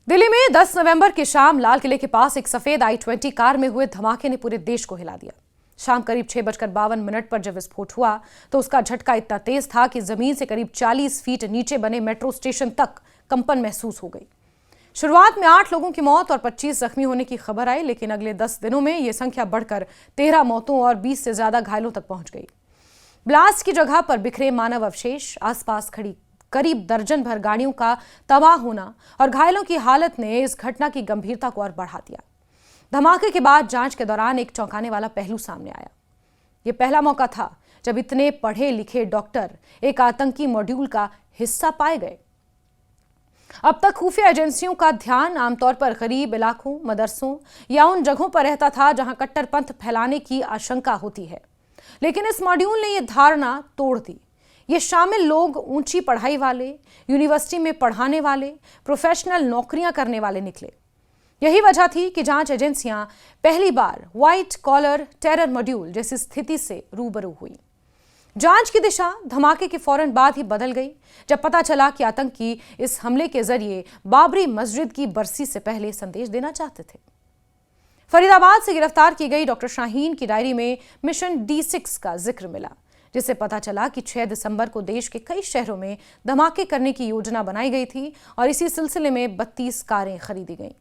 दिल्ली में 10 नवंबर की शाम लाल किले के पास एक सफेद i20 कार में हुए धमाके ने पूरे देश को हिला दिया। शाम करीब 6:52 पर जब विस्फोट हुआ तो उसका झटका इतना तेज था कि जमीन से करीब 40 फीट नीचे बने मेट्रो स्टेशन तक कंपन महसूस हो गई। शुरुआत में 8 लोगों की मौत और 25 जख्मी होने की खबर आई, लेकिन अगले 10 दिनों में यह संख्या बढ़कर 13 मौतों और 20 से ज्यादा घायलों तक पहुंच गई। ब्लास्ट की जगह पर बिखरे मानव अवशेष, आसपास खड़ी करीब दर्जन भर गाड़ियों का तबाह होना और घायलों की हालत ने इस घटना की गंभीरता को और बढ़ा दिया। धमाके के बाद जांच के दौरान एक चौंकाने वाला पहलू सामने आया। यह पहला मौका था जब इतने पढ़े लिखे डॉक्टर एक आतंकी मॉड्यूल का हिस्सा पाए गए। अब तक खुफिया एजेंसियों का ध्यान आमतौर पर गरीब इलाकों, मदरसों या उन जगहों पर रहता था जहां कट्टरपंथ फैलाने की आशंका होती है, लेकिन इस मॉड्यूल ने यह धारणा तोड़ दी। ये शामिल लोग ऊंची पढ़ाई वाले, यूनिवर्सिटी में पढ़ाने वाले, प्रोफेशनल नौकरियां करने वाले निकले। यही वजह थी कि जांच एजेंसियां पहली बार व्हाइट कॉलर टेरर मॉड्यूल जैसी स्थिति से रूबरू हुई। जांच की दिशा धमाके के फौरन बाद ही बदल गई, जब पता चला कि आतंकी इस हमले के जरिए बाबरी मस्जिद की बरसी से पहले संदेश देना चाहते थे। फरीदाबाद से गिरफ्तार की गई डॉक्टर शाहीन की डायरी में मिशन D6 का जिक्र मिला, जिससे पता चला कि 6 दिसंबर को देश के कई शहरों में धमाके करने की योजना बनाई गई थी और इसी सिलसिले में 32 कारें खरीदी गईं।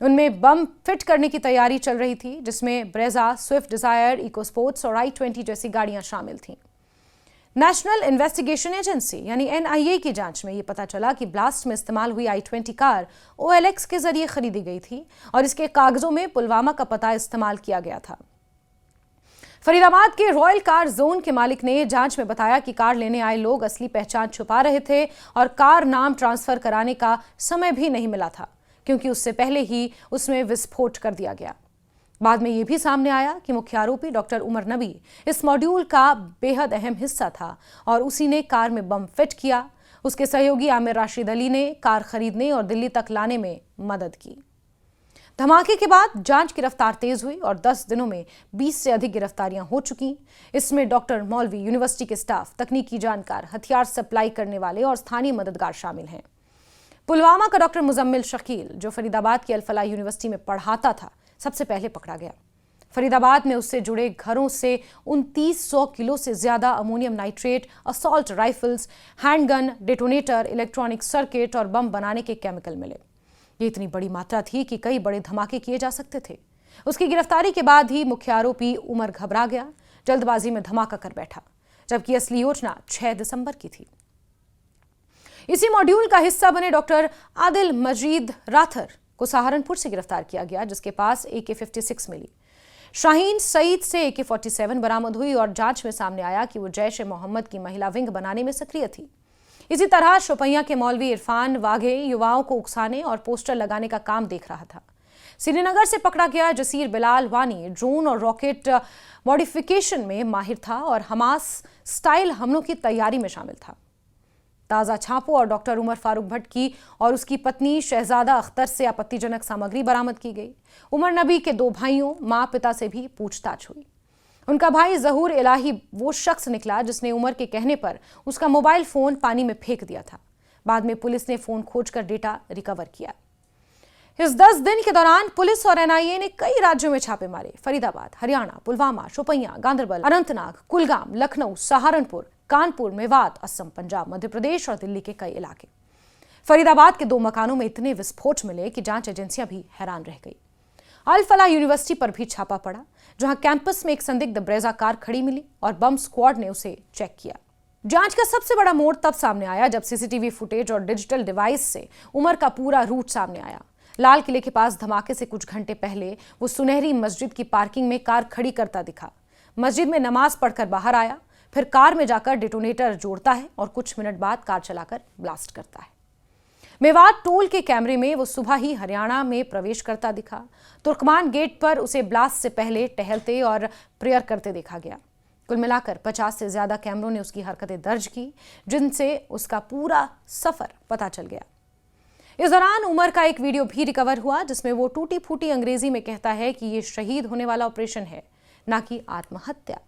उनमें बम फिट करने की तैयारी चल रही थी, जिसमें Brezza, Swift Dzire, EcoSport और i20 जैसी गाड़ियां शामिल थीं। नेशनल इन्वेस्टिगेशन एजेंसी यानी NIA की जांच में यह पता चला कि ब्लास्ट में इस्तेमाल हुई i20 कार OLX के जरिए खरीदी गई थी और इसके कागजों में पुलवामा का पता इस्तेमाल किया गया था। फरीदाबाद के रॉयल कार जोन के मालिक ने जांच में बताया कि कार लेने आए लोग असली पहचान छुपा रहे थे और कार नाम ट्रांसफर कराने का समय भी नहीं मिला था, क्योंकि उससे पहले ही उसमें विस्फोट कर दिया गया। बाद में यह भी सामने आया कि मुख्य आरोपी डॉक्टर उमर नबी इस मॉड्यूल का बेहद अहम हिस्सा था और उसी ने कार में बम फिट किया। उसके सहयोगी आमिर राशिद अली ने कार खरीदने और दिल्ली तक लाने में मदद की। धमाके के बाद जांच की रफ्तार तेज हुई और 10 दिनों में 20 से अधिक गिरफ्तारियां हो चुकी। इसमें डॉक्टर, मौलवी, यूनिवर्सिटी के स्टाफ, तकनीकी जानकार, हथियार सप्लाई करने वाले और स्थानीय मददगार शामिल हैं। पुलवामा का डॉक्टर मुजम्मिल शकील, जो फरीदाबाद की अल-फलाह यूनिवर्सिटी में पढ़ाता था, सबसे पहले पकड़ा गया। फरीदाबाद में उससे जुड़े घरों से 2900 किलो से ज्यादा ammonium nitrate, assault rifles, handgun, detonator, electronic circuit और बम बनाने के केमिकल मिले। ये इतनी बड़ी मात्रा थी कि कई बड़े धमाके किए जा सकते थे। उसकी गिरफ्तारी के बाद ही मुख्य आरोपी उमर घबरा गया, जल्दबाजी में धमाका कर बैठा, जबकि असली योजना 6 दिसंबर की थी। इसी मॉड्यूल का हिस्सा बने डॉक्टर आदिल मजीद राथर को सहारनपुर से गिरफ्तार किया गया, जिसके पास AK-56 मिली। शाहीन सईद से AK-47 बरामद हुई और जांच में सामने आया कि वो जैश-ए-मोहम्मद की महिला विंग बनाने में सक्रिय थी। इसी तरह शोपियां के मौलवी इरफान वाघे युवाओं को उकसाने और पोस्टर लगाने का काम देख रहा था। श्रीनगर से पकड़ा गया जसीर बिलाल वानी ड्रोन और रॉकेट मॉडिफिकेशन में माहिर था और हमास स्टाइल हमलों की तैयारी में शामिल था। ताजा छापों और डॉक्टर उमर फारूक भट्ट की और उसकी पत्नी शहजादा अख्तर से आपत्तिजनक सामग्री बरामद की गई। उमर नबी के 2 भाइयों, मां पिता से भी पूछताछ हुई। उनका भाई जहूर इलाही वो शख्स निकला जिसने उमर के कहने पर उसका मोबाइल फोन पानी में फेंक दिया था। बाद में पुलिस ने फोन खोजकर डेटा रिकवर किया। इस 10 दिन के दौरान पुलिस और NIA ने कई राज्यों में छापे मारे। फरीदाबाद, हरियाणा, पुलवामा, शोपियां, गांदरबल, अनंतनाग, कुलगाम, लखनऊ, सहारनपुर, कानपुर, मेवात, असम, पंजाब, मध्य प्रदेश और दिल्ली के कई इलाके। फरीदाबाद के 2 मकानों में इतने विस्फोट मिले कि जांच एजेंसियां भी हैरान रह गई। अल-फलाह यूनिवर्सिटी पर भी छापा पड़ा, जहां कैंपस में एक संदिग्ध ब्रेजा कार खड़ी मिली और बम स्क्वाड ने उसे चेक किया। जांच का सबसे बड़ा मोड़ तब सामने आया जब CCTV फुटेज और डिजिटल डिवाइस से उमर का पूरा रूट सामने आया। लाल किले के पास धमाके से कुछ घंटे पहले वो सुनहरी मस्जिद की पार्किंग में कार खड़ी करता दिखा। मस्जिद में नमाज पढ़कर बाहर आया, फिर कार में जाकर डेटोनेटर जोड़ता है और कुछ मिनट बाद कार चलाकर ब्लास्ट करता है। मेवात टोल के कैमरे में वो सुबह ही हरियाणा में प्रवेश करता दिखा। तुर्कमान गेट पर उसे ब्लास्ट से पहले टहलते और प्रेयर करते देखा गया। कुल मिलाकर 50 से ज्यादा कैमरों ने उसकी हरकतें दर्ज की, जिनसे उसका पूरा सफर पता चल गया। इस दौरान उमर का एक वीडियो भी रिकवर हुआ, जिसमें वो टूटी फूटी अंग्रेजी में कहता है कि ये शहीद होने वाला ऑपरेशन है, ना कि आत्महत्या।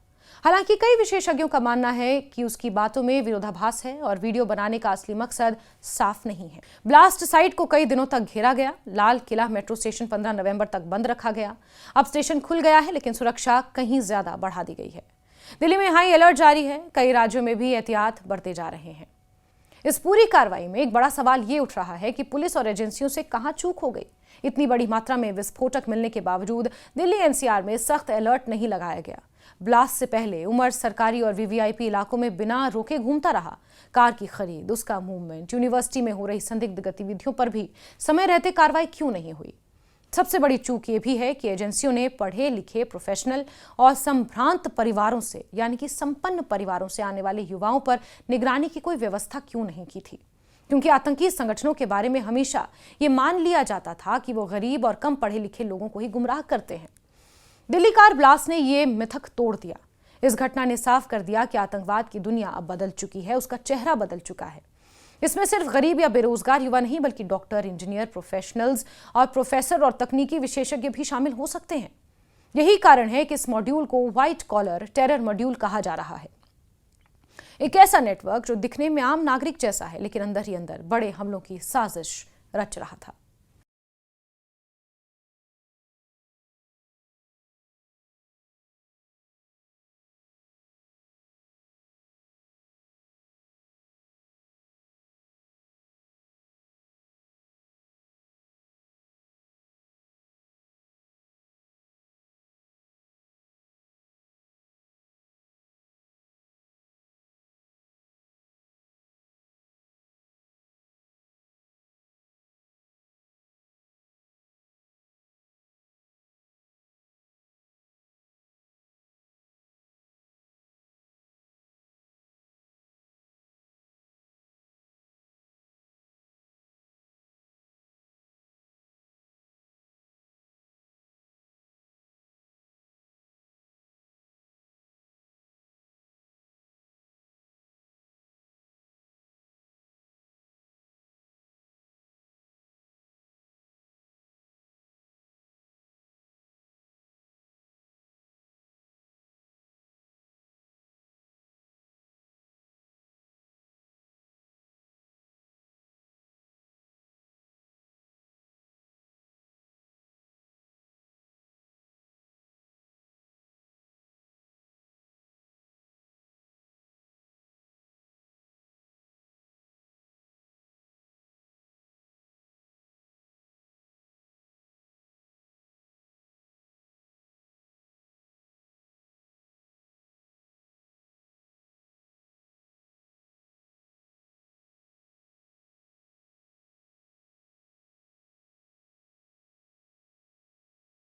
हालांकि कई विशेषज्ञों का मानना है कि उसकी बातों में विरोधाभास है और वीडियो बनाने का असली मकसद साफ नहीं है। ब्लास्ट साइट को कई दिनों तक घेरा गया। लाल किला मेट्रो स्टेशन 15 नवंबर तक बंद रखा गया। अब स्टेशन खुल गया है, लेकिन सुरक्षा कहीं ज्यादा बढ़ा दी गई है। दिल्ली में हाई अलर्ट जारी है। कई राज्यों में भी एहतियात बरते जा रहे हैं। इस पूरी कार्रवाई में एक बड़ा सवाल ये उठ रहा है कि पुलिस और एजेंसियों से कहां चूक हो गई। इतनी बड़ी मात्रा में विस्फोटक मिलने के बावजूद दिल्ली एनसीआर में सख्त अलर्ट नहीं लगाया गया। ब्लास्ट से पहले उमर सरकारी और वीवीआईपी इलाकों में बिना रोके घूमता रहा। कार की खरीद, उसका मूवमेंट, यूनिवर्सिटी में हो रही संदिग्ध गतिविधियों पर भी समय रहते कार्रवाई क्यों नहीं हुई। सबसे बड़ी चूक ये भी है कि एजेंसियों ने पढ़े लिखे, प्रोफेशनल और संभ्रांत परिवारों से, यानी कि संपन्न परिवारों से आने वाले युवाओं पर निगरानी की कोई व्यवस्था क्यों नहीं की थी। क्योंकि आतंकी संगठनों के बारे में हमेशा ये मान लिया जाता था कि वो गरीब और कम पढ़े लिखे लोगों को ही गुमराह करते हैं। दिल्ली कार ब्लास्ट ने ये मिथक तोड़ दिया। इस घटना ने साफ कर दिया कि आतंकवाद की दुनिया अब बदल चुकी है, उसका चेहरा बदल चुका है। इसमें सिर्फ गरीब या बेरोजगार युवा नहीं, बल्कि डॉक्टर, इंजीनियर, प्रोफेशनल्स और प्रोफेसर और तकनीकी विशेषज्ञ भी शामिल हो सकते हैं। यही कारण है कि इस मॉड्यूल को व्हाइट कॉलर टेरर मॉड्यूल कहा जा रहा है। एक ऐसा नेटवर्क जो दिखने में आम नागरिक जैसा है, लेकिन अंदर ही अंदर बड़े हमलों की साजिश रच रहा था।